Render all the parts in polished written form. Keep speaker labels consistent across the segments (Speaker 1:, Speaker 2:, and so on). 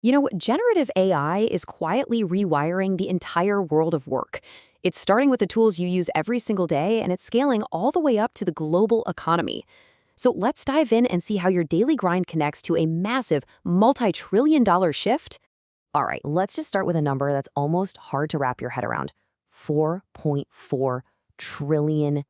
Speaker 1: Generative AI is quietly rewiring the entire world of work. It's starting with the tools you use every single day, and it's scaling all the way up to the global economy. So let's dive in and see how your daily grind connects to a massive, multi-trillion-dollar shift. All right, let's just start with a number that's almost hard to wrap your head around. $4.4 trillion.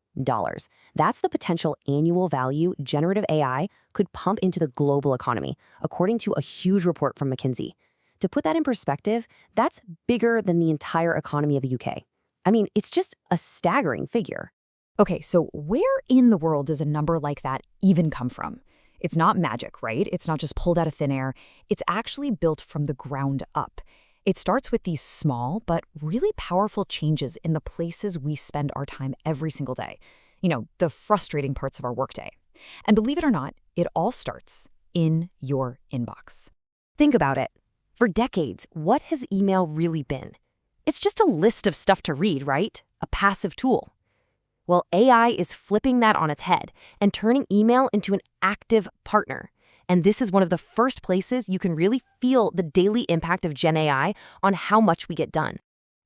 Speaker 1: That's the potential annual value generative AI could pump into the global economy, according to a huge report from McKinsey. To put that in perspective, that's bigger than the entire economy of the UK. I mean, it's just a staggering figure.
Speaker 2: Okay, so where in the world does a number like that even come from? It's not magic, right? It's not just pulled out of thin air. It's actually built from the ground up. It starts with these small but really powerful changes in the places we spend our time every single day. The frustrating parts of our workday. And believe it or not, it all starts in your inbox.
Speaker 1: Think about it. For decades, what has email really been? It's just a list of stuff to read, right? A passive tool. Well, AI is flipping that on its head and turning email into an active partner. And this is one of the first places you can really feel the daily impact of Gen AI on how much we get done.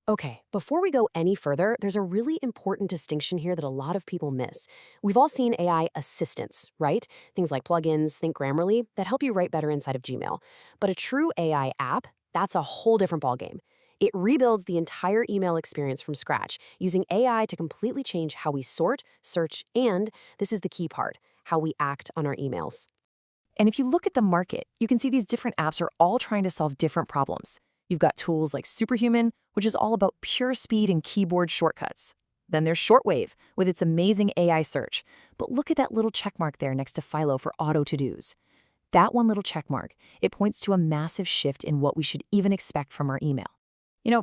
Speaker 1: Okay, before we go any further, there's a really important distinction here that a lot of people miss. We've all seen AI assistants, right? Things like plugins, think Grammarly, that help you write better inside of Gmail. But a true AI app, that's a whole different ballgame. It rebuilds the entire email experience from scratch, using AI to completely change how we sort, search, and, this is the key part, how we act on our emails.
Speaker 2: And if you look at the market, you can see these different apps are all trying to solve different problems. You've got tools like Superhuman, which is all about pure speed and keyboard shortcuts. Then there's Shortwave, with its amazing AI search. But look at that little checkmark there next to Philo for auto to-dos. That one little checkmark, it points to a massive shift in what we should even expect from our email.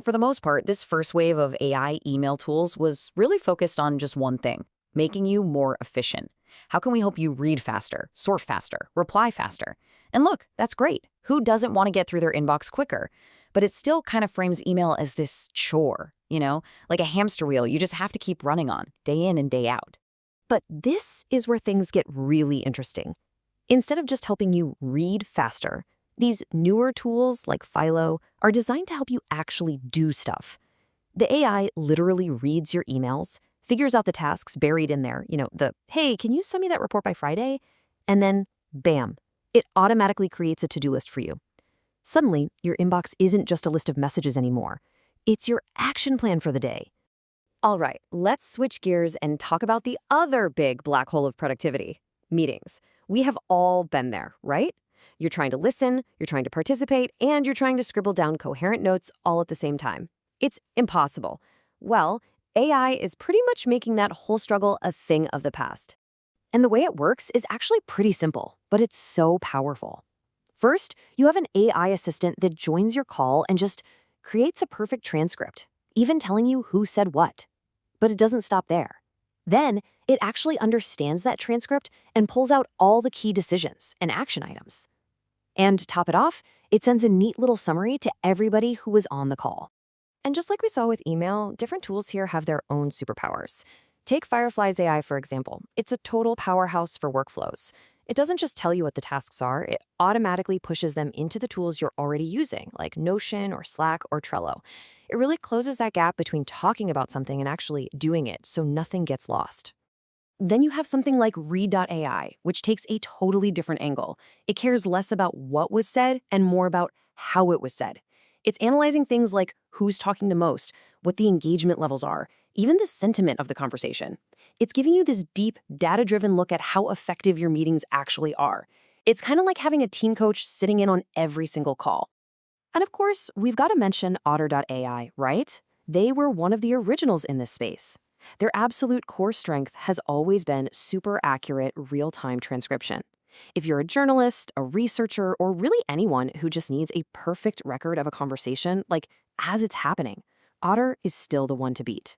Speaker 3: For the most part, this first wave of AI email tools was really focused on just one thing, making you more efficient. How can we help you read faster, sort faster, reply faster? And look, that's great. Who doesn't want to get through their inbox quicker? But it still kind of frames email as this chore, like a hamster wheel you just have to keep running on, day in and day out.
Speaker 1: But this is where things get really interesting. Instead of just helping you read faster, these newer tools like Philo are designed to help you actually do stuff. The AI literally reads your emails, figures out the tasks buried in there, hey, can you send me that report by Friday? And then, bam, it automatically creates a to-do list for you. Suddenly, your inbox isn't just a list of messages anymore. It's your action plan for the day. All right, let's switch gears and talk about the other big black hole of productivity, meetings. We have all been there, right? You're trying to listen, you're trying to participate, and you're trying to scribble down coherent notes all at the same time. It's impossible. Well, AI is pretty much making that whole struggle a thing of the past. And the way it works is actually pretty simple, but it's so powerful. First, you have an AI assistant that joins your call and just creates a perfect transcript, even telling you who said what. But it doesn't stop there. Then, it actually understands that transcript and pulls out all the key decisions and action items. And to top it off, it sends a neat little summary to everybody who was on the call. And just like we saw with email, different tools here have their own superpowers. Take Firefly's AI, for example. It's a total powerhouse for workflows. It doesn't just tell you what the tasks are, it automatically pushes them into the tools you're already using, like Notion or Slack or Trello. It really closes that gap between talking about something and actually doing it, so nothing gets lost. Then you have something like Read.ai, which takes a totally different angle. It cares less about what was said and more about how it was said. It's analyzing things like who's talking the most, what the engagement levels are, even the sentiment of the conversation. It's giving you this deep, data-driven look at how effective your meetings actually are. It's kind of like having a team coach sitting in on every single call. And of course, we've got to mention Otter.ai, right? They were one of the originals in this space. Their absolute core strength has always been super accurate, real-time transcription. If you're a journalist, a researcher, or really anyone who just needs a perfect record of a conversation, like as it's happening, Otter is still the one to beat.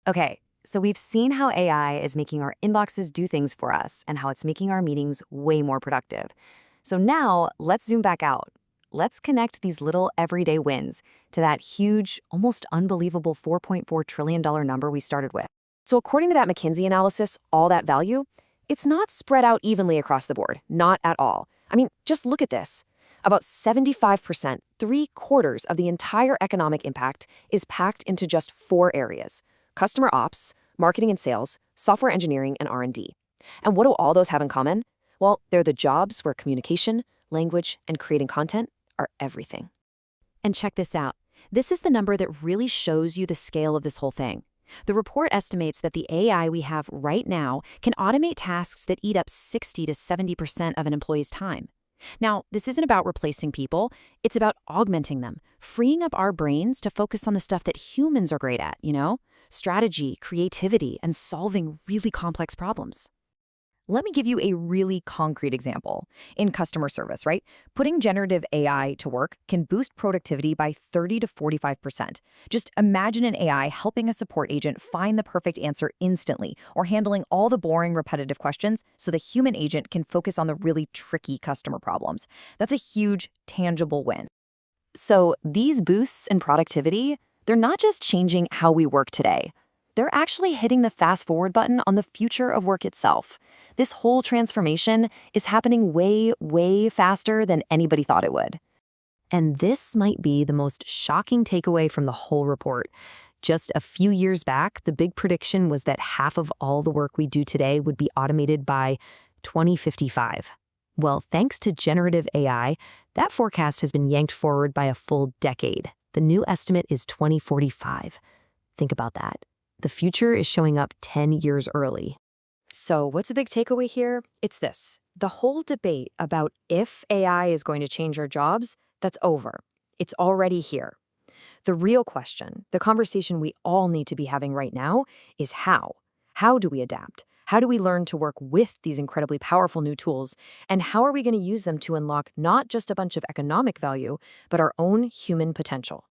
Speaker 1: Okay, so we've seen how AI is making our inboxes do things for us and how it's making our meetings way more productive. So now let's zoom back out. Let's connect these little everyday wins to that huge, almost unbelievable $4.4 trillion number we started with. So according to that McKinsey analysis, all that value, it's not spread out evenly across the board, not at all. I mean, just look at this. About 75%, 3/4 of the entire economic impact, is packed into just 4 areas: customer ops, marketing and sales, software engineering, and R&D. And what do all those have in common? Well, they're the jobs where communication, language, and creating content are everything.
Speaker 2: And check this out. This is the number that really shows you the scale of this whole thing. The report estimates that the AI we have right now can automate tasks that eat up 60 to 70% of an employee's time. Now, this isn't about replacing people, it's about augmenting them, freeing up our brains to focus on the stuff that humans are great at, strategy, creativity, and solving really complex problems. Let me give you a really concrete example. In customer service, right? Putting generative AI to work can boost productivity by 30 to 45%. Just imagine an AI helping a support agent find the perfect answer instantly, or handling all the boring, repetitive questions so the human agent can focus on the really tricky customer problems. That's a huge, tangible win.
Speaker 1: So these boosts in productivity, they're not just changing how we work today. They're actually hitting the fast forward button on the future of work itself. This whole transformation is happening way, way faster than anybody thought it would. And this might be the most shocking takeaway from the whole report. Just a few years back, the big prediction was that half of all the work we do today would be automated by 2055. Well, thanks to generative AI, that forecast has been yanked forward by a full decade. The new estimate is 2045. Think about that. The future is showing up 10 years early.
Speaker 2: So what's a big takeaway here? It's this. The whole debate about if AI is going to change our jobs, that's over. It's already here. The real question, the conversation we all need to be having right now, is how. How do we adapt? How do we learn to work with these incredibly powerful new tools? And how are we going to use them to unlock not just a bunch of economic value, but our own human potential?